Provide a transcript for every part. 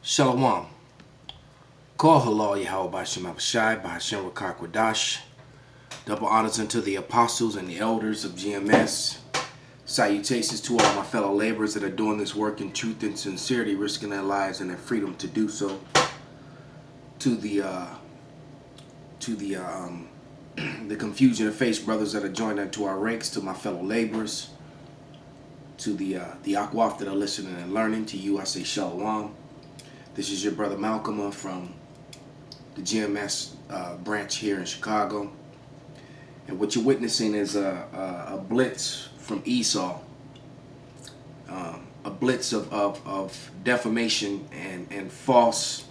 Shalom. Call halal Yahweh Bashem Abishai, Bahashem Rakak Wadash. Double honors unto the apostles and the elders of GMS. Salutations to all my fellow laborers that are doing this work in truth and sincerity, risking their lives and their freedom to do so. To the the confusion of face brothers that are joined unto our ranks, to my fellow laborers, to the Akwaf that are listening and learning. To you I say Shalom. This is your brother Malcolm from the GMS branch here in Chicago. And what you're witnessing is a blitz from Esau. A blitz of defamation and false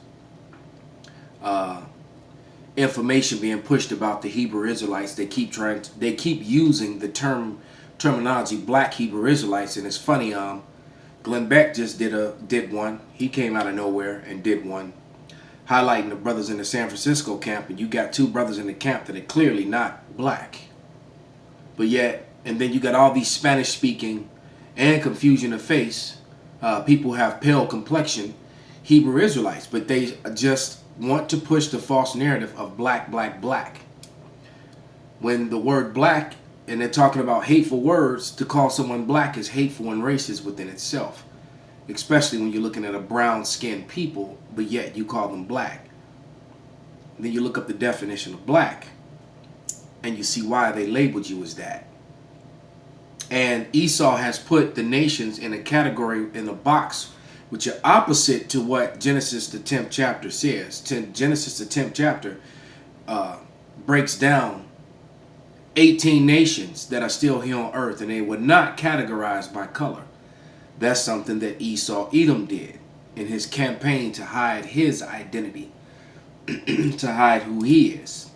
information being pushed about the Hebrew Israelites. They keep using the terminology black Hebrew Israelites, and it's funny. Beck just did one. He came out of nowhere and did one, highlighting the brothers in the San Francisco camp, and you got two brothers in the camp that are clearly not black. But yet, and then you got all these Spanish-speaking and confusion of face, people have pale complexion, Hebrew Israelites, but they just want to push the false narrative of black, black, black. When the word black, and they're talking about hateful words, to call someone black is hateful and racist within itself. Especially when you're looking at a brown-skinned people, but yet you call them black. And then you look up the definition of black, and you see why they labeled you as that. And Esau has put the nations in a category, in a box, which are opposite to what Genesis the 10th chapter says. Genesis the 10th chapter breaks down 18 nations that are still here on earth, and they were not categorized by color. That's something that Esau Edom did in his campaign to hide his identity, to hide who he is.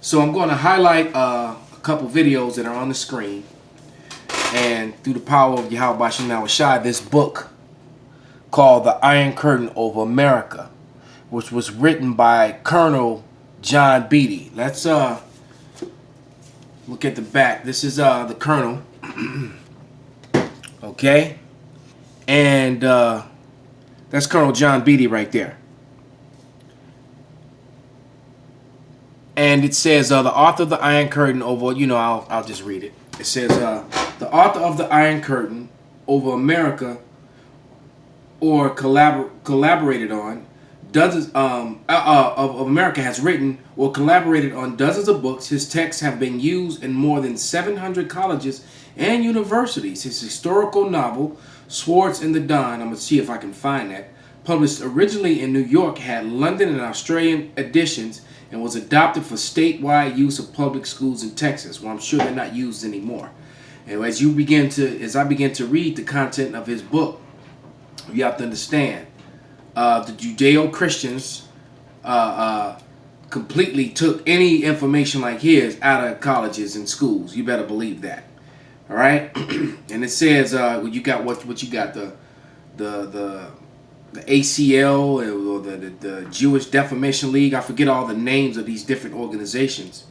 So I'm going to highlight a couple videos that are on the screen. And through the power of Yahweh Bashem Awashai, this book called The Iron Curtain Over America, which was written by Colonel John Beatty. Let's look at the back. This is the Colonel. Okay? And that's Colonel John Beatty right there. And it says the author of The Iron Curtain Over, I'll just read it. It says, the author of The Iron Curtain Over America, or collaborated on, dozens of America, has written or collaborated on dozens of books. His texts have been used in more than 700 colleges and universities. His historical novel, Swords in the Dawn, I'm going to see if I can find that, published originally in New York, had London and Australian editions, and was adopted for statewide use of public schools in Texas, where I'm sure they're not used anymore. And as I begin to read the content of his book, you have to understand, the Judeo-Christians completely took any information like his out of colleges and schools. You better believe that. All right, and it says you got what you got, the ACL or the Jewish Defamation League. I forget all the names of these different organizations.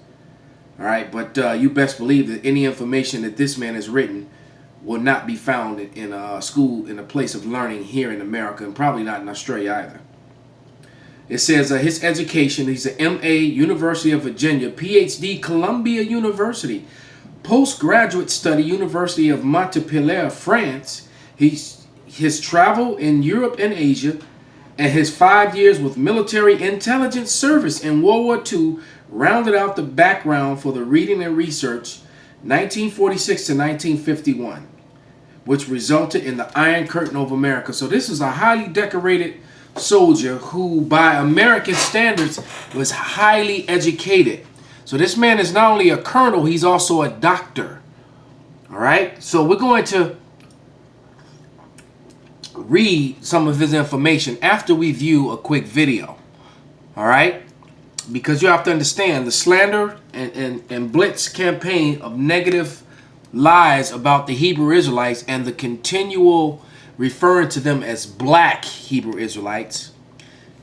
All right, but you best believe that any information that this man has written will not be found in a school, in a place of learning here in America, and probably not in Australia either. It says his education, he's an M.A. University of Virginia, Ph.D. Columbia University, postgraduate study University of Montpellier, France. His travel in Europe and Asia, and his 5 years with military intelligence service in World War II rounded out the background for the reading and research 1946 to 1951, which resulted in the Iron Curtain Over America. So this is a highly decorated soldier who, by American standards, was highly educated. So this man is not only a colonel, he's also a doctor. All right, so we're going to read some of his information after we view a quick video. All right, because you have to understand the slander and Blitz campaign of negative lies about the Hebrew Israelites and the continual referring to them as black Hebrew Israelites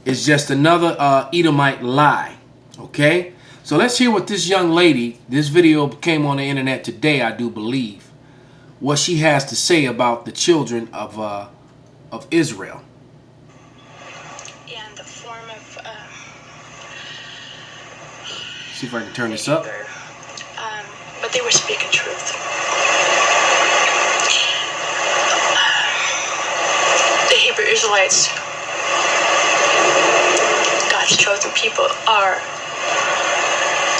is just another Edomite lie. Okay, so let's hear what this young lady, this video came on the internet today, I do believe, what she has to say about the children of of Israel. In the form of See if I can turn this up. But they were speaking truth. The Hebrew Israelites, God's chosen people, are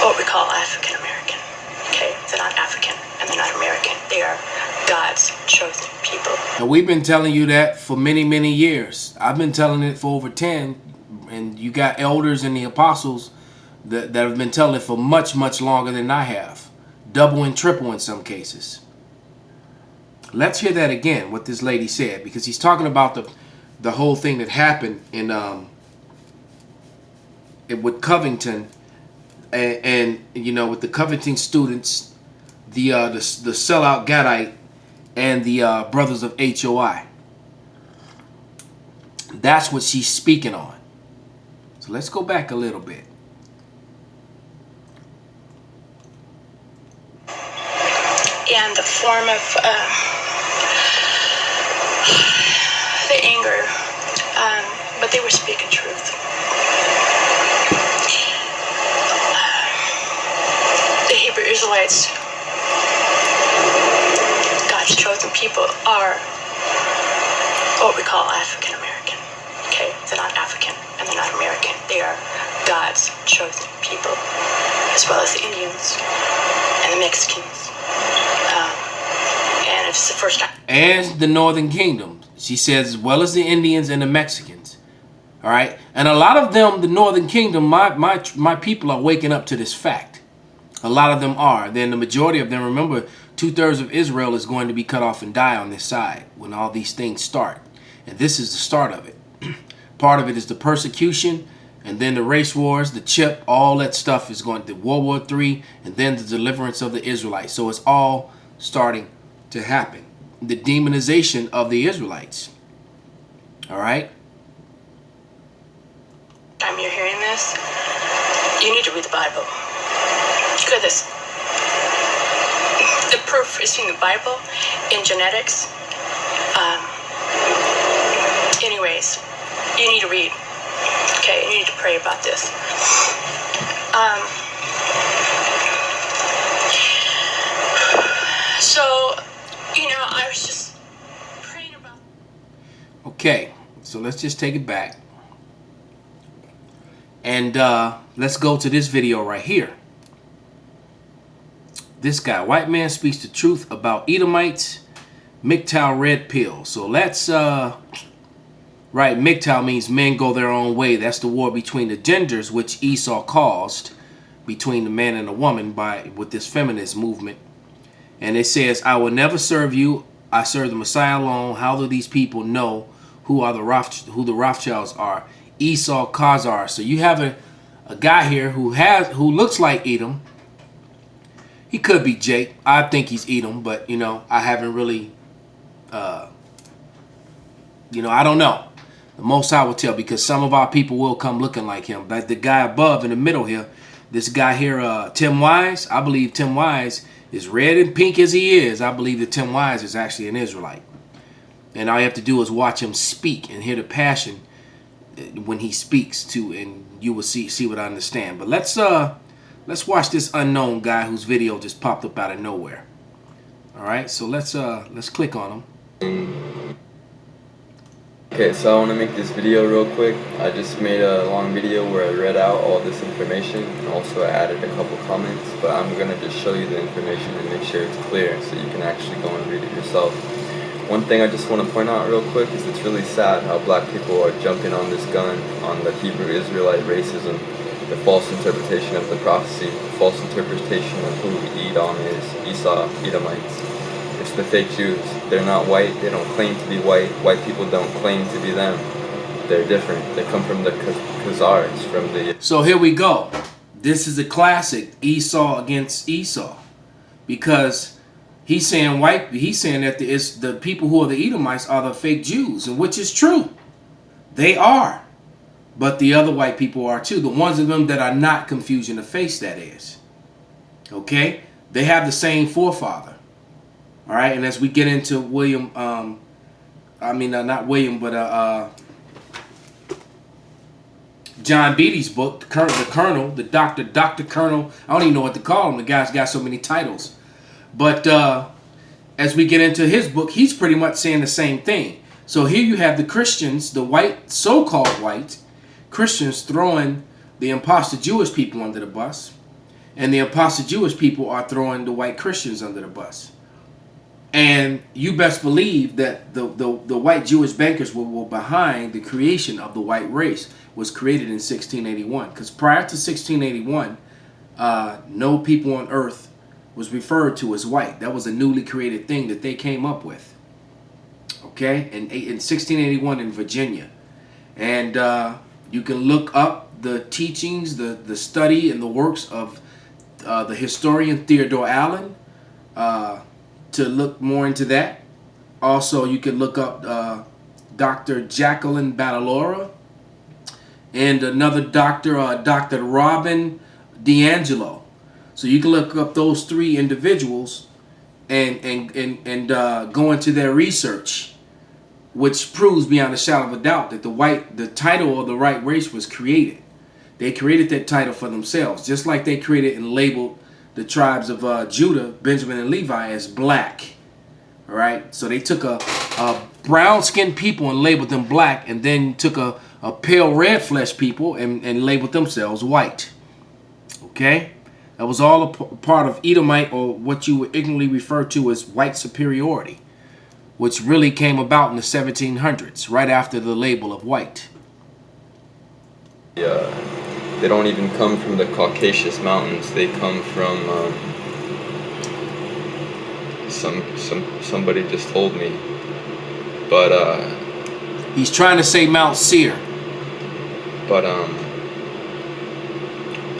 what we call African American. Okay, they're not African and they're not American. They are God's chosen people. And we've been telling you that for many, many years. I've been telling it for over 10, and you got elders and the apostles that have been telling it for much, much longer than I have. Double and triple in some cases. Let's hear that again, what this lady said, because he's talking about the whole thing that happened in with Covington, and you know, with the Covington students, the sellout Gadite, and the brothers of HOI. That's what she's speaking on. So let's go back a little bit. In the form of the anger, but they were speaking truth. The Hebrew Israelites, God's chosen people, are what we call African American. Okay, they're not African and they're not American. They are God's chosen people, as well as the Indians and the Mexicans. And it's the first time. And the Northern Kingdom. She says, as well as the Indians and the Mexicans. All right, and a lot of them, the Northern Kingdom, my people are waking up to this fact. A lot of them are. Then the majority of them, remember, 2/3 of Israel is going to be cut off and die on this side when all these things start. And this is the start of it. Part of it is the persecution, and then the race wars, the chip, all that stuff is going to World War III, and then the deliverance of the Israelites. So it's all starting to happen. The demonization of the Israelites. All right? Time you're hearing this, you need to read the Bible. Look at this. The proof is in the Bible, in genetics. Anyways, you need to read. Okay, you need to pray about this. So, you know, I was just praying about. Okay, so let's just take it back. And let's go to this video right here. This guy, white man speaks the truth about Edomites, MGTOW red pill. So let's, right, MGTOW means men go their own way. That's the war between the genders, which Esau caused between the man and the woman with this feminist movement. And it says, I will never serve you. I serve the Messiah alone. How do these people know who the Rothschilds are? Esau Khazar. So you have a guy here who looks like Edom. He could be Jake. I think he's Edom, but you know, I haven't really you know, I don't know. The most I will tell, because some of our people will come looking like him. But the guy above in the middle here, this guy here, Tim Wise, I believe Tim Wise is red and pink as he is. I believe that Tim Wise is actually an Israelite. And all you have to do is watch him speak and hear the passion when he speaks too, and you will see what I understand. But let's watch this unknown guy whose video just popped up out of nowhere. All right, so let's click on him. Okay, so I want to make this video real quick. I just made a long video where I read out all this information, and also I added a couple comments, but I'm going to just show you the information and make sure it's clear so you can actually go and read it yourself. One thing I just want to point out real quick is it's really sad how black people are jumping on this gun on the Hebrew Israelite racism, the false interpretation of the prophecy, the false interpretation of who Edom is, Esau, Edomites. It's the fake Jews. They're not white. They don't claim to be white. White people don't claim to be them. They're different. They come from the Khazars, from the... So here we go. This is a classic Esau against Esau, because he's saying that the people who are the Edomites are the fake Jews, and which is true. They are. But the other white people are too. The ones of them that are not confused in the face, that is. Okay? They have the same forefather. All right? And as we get into William not William, but John Beatty's book, the Colonel, the Dr. Colonel. I don't even know what to call him. The guy's got so many titles. But as we get into his book, he's pretty much saying the same thing. So here you have the Christians, the white, so-called white Christians, throwing the imposter Jewish people under the bus. And the imposter Jewish people are throwing the white Christians under the bus. And you best believe that the white Jewish bankers were behind the creation of the white race. Was created in 1681. Because prior to 1681, no people on earth was referred to as white. That was a newly created thing that they came up with. Okay? In 1681 in Virginia. And you can look up the teachings, the study, and the works of the historian Theodore Allen to look more into that. Also, you can look up Dr. Jacqueline Battalora and another doctor, Dr. Robin DiAngelo. So you can look up those three individuals and go into their research, which proves beyond a shadow of a doubt that the title of the white race was created. They created that title for themselves, just like they created and labeled the tribes of Judah, Benjamin, and Levi as black. All right, so they took a brown-skinned people and labeled them black, and then took a pale red-flesh people and labeled themselves white. Okay, that was all a part of Edomite, or what you would ignorantly refer to as white superiority, which really came about in the 1700s, right after the label of white. Yeah, they don't even come from the Caucasus Mountains. They come from somebody just told me, but he's trying to say Mount Seir, but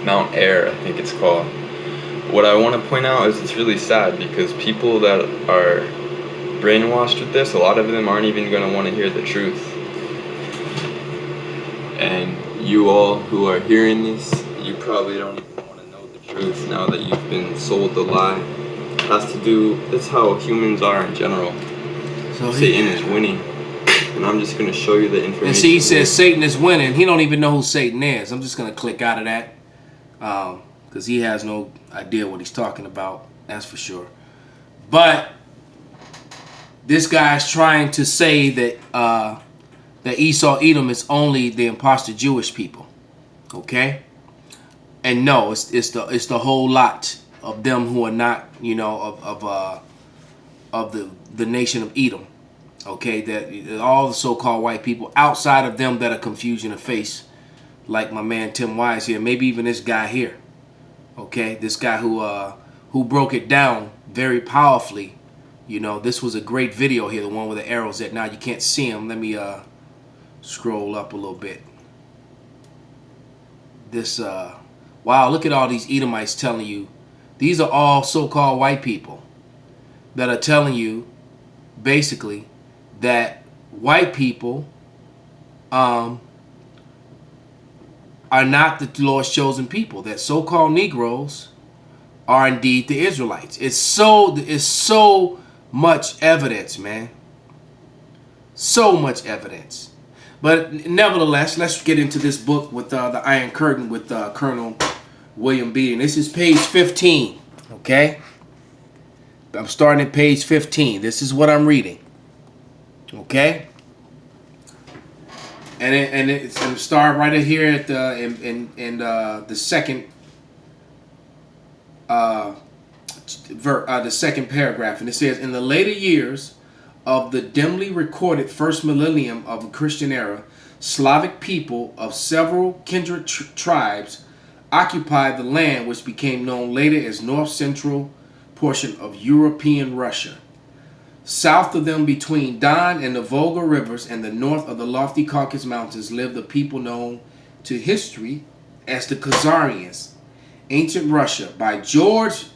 Mount Air, I think it's called. What I want to point out is it's really sad because people that are brainwashed with this, a lot of them aren't even going to want to hear the truth. And you all who are hearing this, you probably don't even want to know the truth now that you've been sold the lie. That's how humans are in general. So Satan is winning. And I'm just going to show you the information. And see, he says Satan is winning. He don't even know who Satan is. I'm just going to click out of that. Because he has no idea what he's talking about. That's for sure. But this guy's trying to say that that Esau Edom is only the imposter Jewish people. Okay? And no, it's the whole lot of them who are not, of the nation of Edom. Okay, that all the so-called white people outside of them that are confusion of face, like my man Tim Wise here, maybe even this guy here. Okay, this guy who broke it down very powerfully. This was a great video here, the one with the arrows that now you can't see them. Let me scroll up a little bit. This wow, look at all these Edomites telling you. These are all so-called white people that are telling you basically that white people are not the Lord's chosen people, that so-called Negroes are indeed the Israelites. It's so much evidence, man. So much evidence. But nevertheless, let's get into this book with the Iron Curtain with Colonel William B. And this is page 15, okay? I'm starting at page 15. This is what I'm reading, okay? And it's going to start right here at the second the second paragraph, and it says, in the later years of the dimly recorded first millennium of the Christian era, Slavic people of several kindred tribes occupied the land which became known later as north-central portion of European Russia. South of them, between Don and the Volga rivers and the north of the lofty Caucasus Mountains, lived a people known to history as the Khazarians. Ancient Russia, by George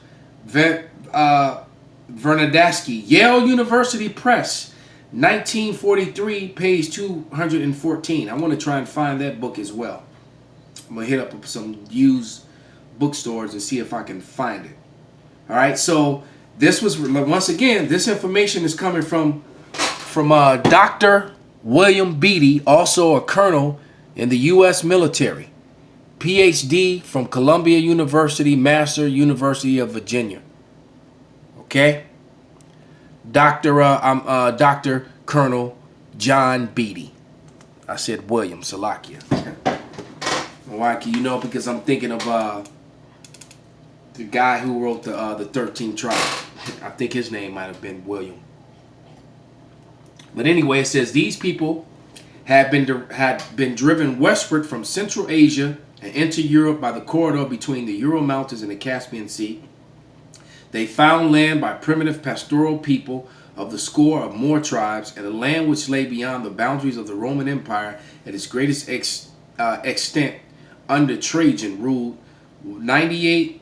Vernadasky, Yale University Press, 1943, page 214. I want to try and find that book as well. I'm going to hit up some used bookstores and see if I can find it. All right, so this was, once again, this information is coming from from Dr. William Beatty, also a colonel in the U.S. military. PhD from Columbia University, Master, University of Virginia. Okay? Dr. Colonel John Beatty. I said William, Salakia. Why? You know, because I'm thinking of the guy who wrote the 13 Tribes. I think his name might have been William. But anyway, it says these people had been driven westward from Central Asia and into Europe by the corridor between the Ural Mountains and the Caspian Sea. They found land by primitive pastoral people of the score of more tribes, and a land which lay beyond the boundaries of the Roman Empire at its greatest extent under Trajan, ruled 98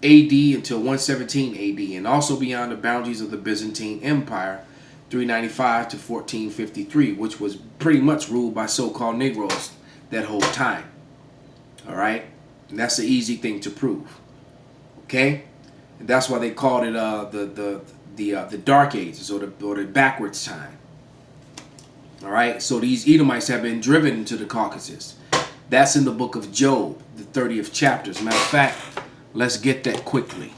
AD until 117 AD, and also beyond the boundaries of the Byzantine Empire, 395 to 1453, which was pretty much ruled by so-called Negroes that whole time. All right, and that's an easy thing to prove. Okay, and that's why they called it the Dark Ages, or the backwards time. All right, so these Edomites have been driven into the Caucasus. That's in the book of Job, the 30th chapter. As a matter of fact, let's get that quickly.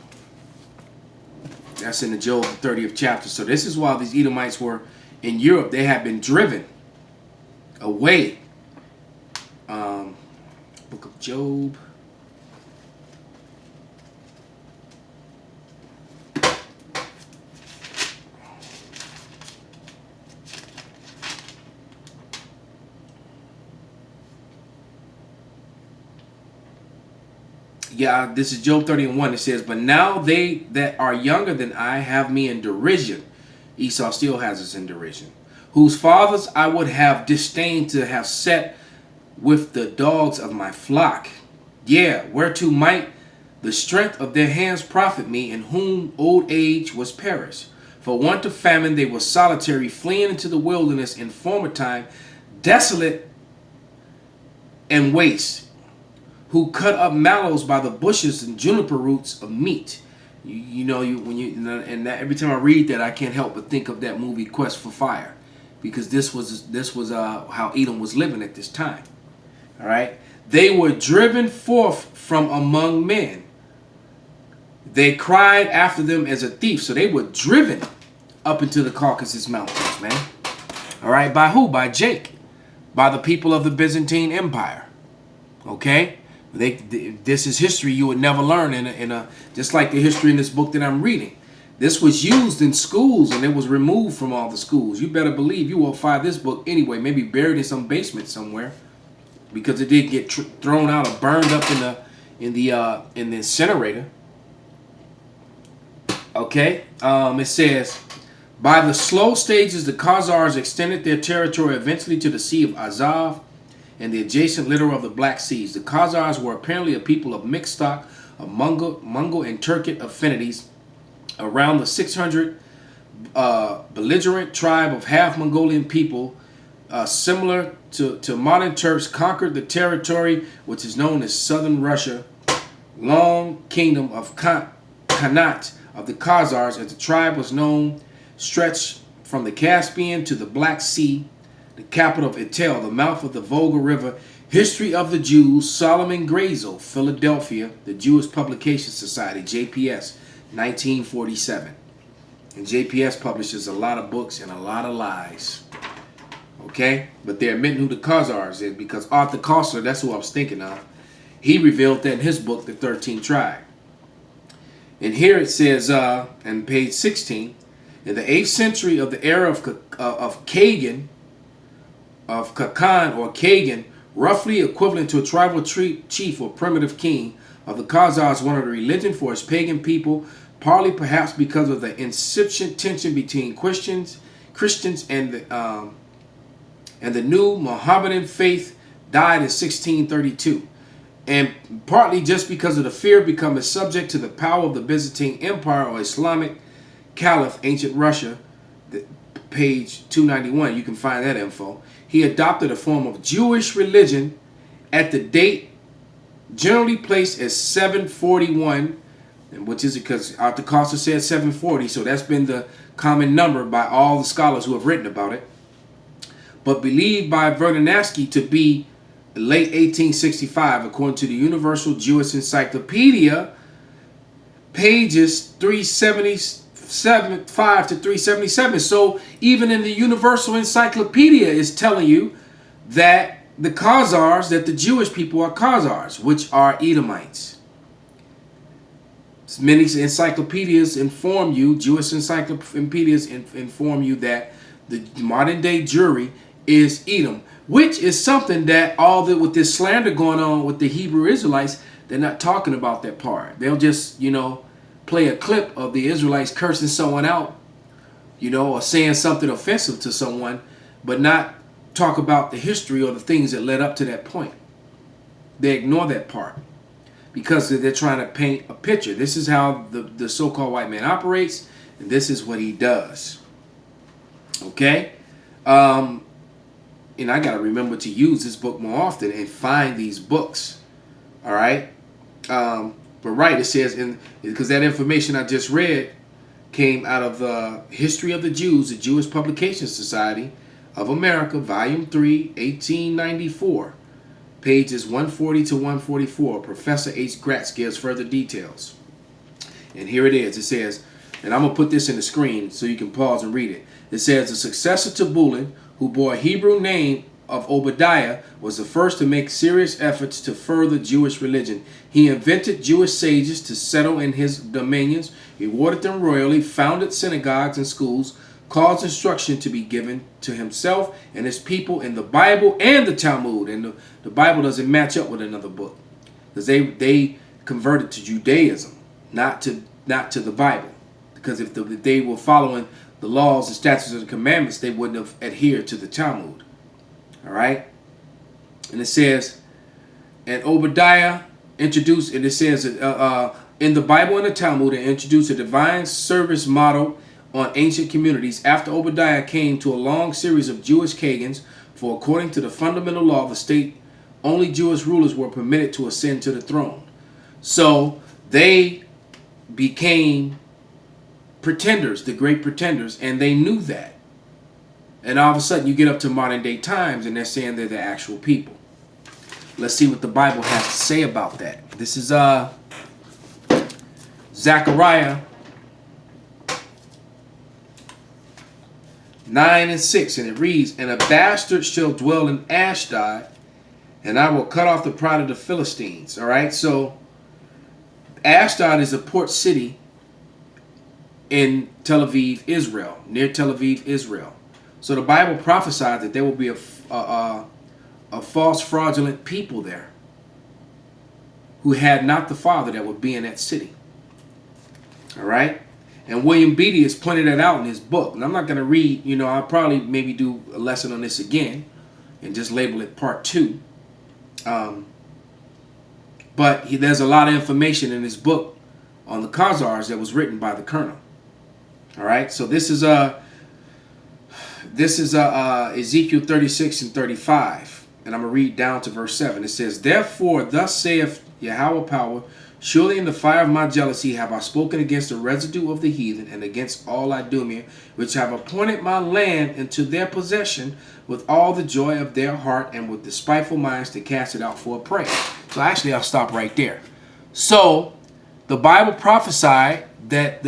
That's in the Job, the 30th chapter. So this is why these Edomites were in Europe. They had been driven away. Book of Job. Yeah, this is Job 30:1. It says, but now they that are younger than I have me in derision. Esau still has us in derision. Whose fathers I would have disdained to have set with the dogs of my flock. Yeah, whereto might the strength of their hands profit me, in whom old age was perished. For want of famine they were solitary, fleeing into the wilderness in former time, desolate and waste, who cut up mallows by the bushes and juniper roots of meat. Every time I read that, I can't help but think of that movie Quest for Fire, because this was how Edom was living at this time. All right, they were driven forth from among men. They cried after them as a thief. So they were driven up into the Caucasus Mountains, man. All right, by who? By Jake, by the people of the Byzantine Empire. Okay. This is history you would never learn in a just like the history in this book that I'm reading. This was used in schools and it was removed from all the schools. You better believe you will find this book anyway, maybe buried in some basement somewhere, because it did get thrown out or burned up in the incinerator. Okay, it says, by the slow stages, the Khazars extended their territory eventually to the Sea of Azov and the adjacent littoral of the Black Seas. The Khazars were apparently a people of mixed stock of Mongol and Turkic affinities. Around the 600 belligerent tribe of half-Mongolian people, similar to modern Turks, conquered the territory which is known as southern Russia. Long kingdom of Khanate of the Khazars, as the tribe was known, stretched from the Caspian to the Black Sea, the capital of Ital, the mouth of the Volga River. History of the Jews, Solomon Grazel, Philadelphia, the Jewish Publication Society, JPS, 1947. And JPS publishes a lot of books and a lot of lies. Okay? But they're admitting who the Khazars is, because Arthur Koestler, that's who I was thinking of, he revealed that in his book, The 13 Tribe. And here it says, on page 16, in the 8th century of the era of Kagan, of Kakan or Kagan, roughly equivalent to a tribal chief or primitive king of the Khazars, wanted a religion for his pagan people, partly perhaps because of the incipient tension between Christians and the new Mohammedan faith, died in 1632, and partly just because of the fear of becoming subject to the power of the Byzantine Empire or Islamic Caliph, ancient Russia, page 291, you can find that info. He adopted a form of Jewish religion at the date generally placed as 741 and which is because Arthur Costa said 740, so that's been the common number by all the scholars who have written about it. But believed by Vernadsky to be late 1865, according to the Universal Jewish Encyclopedia, pages 375 to 377. So even in the Universal Encyclopedia is telling you that the Khazars, that the Jewish people are Khazars, which are Edomites. Many encyclopedias inform you, Jewish encyclopedias inform you that the modern day Jewry is Edom, which is something that with this slander going on with the Hebrew Israelites, they're not talking about that part. They'll just, play a clip of the Israelites cursing someone out, or saying something offensive to someone, but not talk about the history or the things that led up to that point. They ignore that part because they're trying to paint a picture. This is how the so-called white man operates, and this is what he does. Okay? And I got to remember to use this book more often and find these books. All right? But right, it says, because that information I just read came out of the History of the Jews, the Jewish Publication Society of America, Volume 3, 1894, pages 140 to 144. Professor H. Gratz gives further details. And here it is. It says, and I'm going to put this in the screen so you can pause and read it. It says, the successor to Bulin, who bore a Hebrew name of Obadiah, was the first to make serious efforts to further Jewish religion. He invented Jewish sages to settle in his dominions, rewarded them royally, founded synagogues and schools, caused instruction to be given to himself and his people in the Bible and the Talmud. And the Bible doesn't match up with another book because they converted to Judaism, not to the Bible. Because if they were following the laws, the statutes, and the commandments, they wouldn't have adhered to the Talmud. All right? And it says, and Obadiah introduced, and it says, in the Bible and the Talmud, it introduced a divine service model on ancient communities. After Obadiah came to a long series of Jewish Kagans, for according to the fundamental law of the state, only Jewish rulers were permitted to ascend to the throne. So they became pretenders, the great pretenders, and they knew that. And all of a sudden you get up to modern day times and they're saying they're the actual people. Let's see what the Bible has to say about that. This is Zechariah 9 and 6, and it reads, and a bastard shall dwell in Ashdod, and I will cut off the pride of the Philistines. All right, so Ashdod is a port city in Tel Aviv, Israel, near Tel Aviv, Israel. So the Bible prophesied that there will be a false, fraudulent people there who had not the Father that would be in that city. All right? And William Beatty has pointed that out in his book. And I'm not going to read, I'll probably maybe do a lesson on this again and just label it part 2. But there's a lot of information in his book on the Khazars that was written by the Colonel. All right? So this is Ezekiel 36 and 35. And I'm going to read down to verse 7. It says, therefore, thus saith Yahweh power, surely in the fire of my jealousy have I spoken against the residue of the heathen and against all Idumea, which have appointed my land into their possession with all the joy of their heart and with despiteful minds to cast it out for a prey. So actually I'll stop right there. So the Bible prophesied that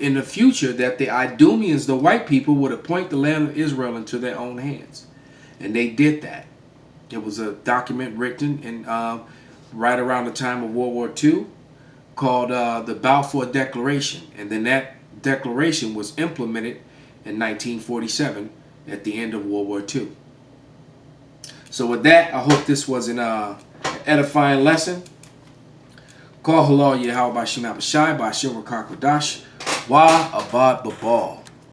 in the future that the Idumeans, the white people, would appoint the land of Israel into their own hands. And they did that. It was a document written in right around the time of World War II called the Balfour Declaration. And then that declaration was implemented in 1947 at the end of World War II. So with that, I hope this was an edifying lesson. Call halal Yahweh Bashim Abashai Bashim Rakakwadash Wa Abad Babal.